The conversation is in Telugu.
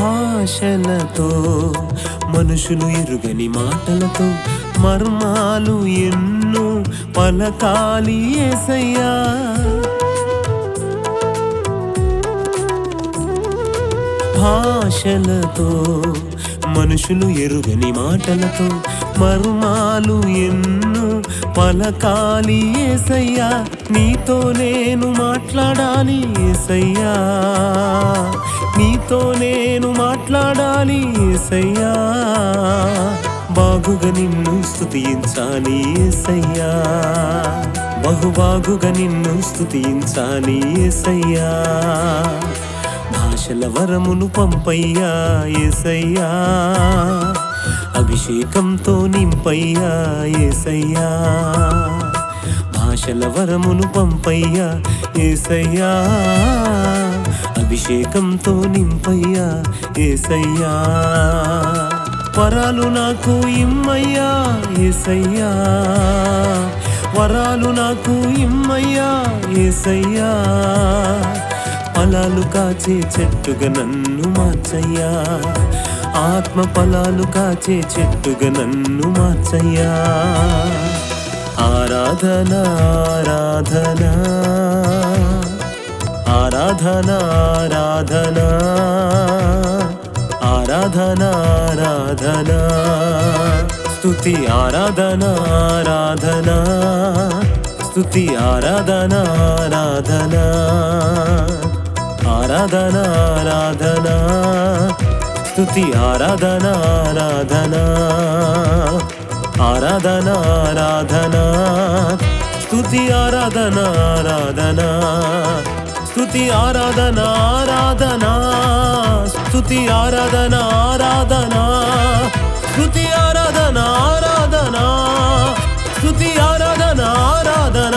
భాషలతో మనుషులు ఎరుగని మాటలతో మర్మాలు ఎన్నో పలకాలి యేసయ్యా. భాషలతో మనుషులు ఎరుగని మాటలతో మర్మాలు ఎన్నో పలకాలి యేసయ్యా. నీతో నేను మాట్లాడాలి యేసయ్యా, నీతో నేను మాట్లాడాలి యేసయ్యా. బాగుగా నిన్ను స్తుతించాలి యేసయ్యా, బహుబాగుగా నిన్ను స్తుతించాలి యేసయ్యా. భాషల వరమును పంపయ్యా యేసయ్యా, అభిషేకంతో నింపయ్యా యేసయ్యా. భాషల వరమును పంపయ్యా యేసయ్యా, అభిషేకంతో నింపయ్యా యేసయ్యా. వరాలు నాకు ఇమ్మయ్యా యేసయ్యా, వరాలు నాకు ఇమ్మయ్యా యేసయ్యా. ఫలాలు కాచే చెట్టుగా నన్ను మార్చయ్యా, ఆత్మ ఫలాలు కాచే చెట్టుగా నన్ను మార్చయ్యా. ఆరాధన ఆరాధన ఆరాధన ఆరాధన ఆరాధన ఆరాధన స్తుతి ఆరాధన ఆరాధన స్తుతి ఆరాధన ఆరాధన ఆరాధన ఆరాధన స్తుతి ఆరాధన ఆరాధన ఆరాధన ఆరాధన స్తుతి ఆరాధన ఆరాధన స్తుతి ఆరాధన ఆరాధన స్తుతి ఆరాధన ఆరాధన స్తుతి ఆరాధన ఆరాధన స్తుతి ఆరాధన ఆరాధన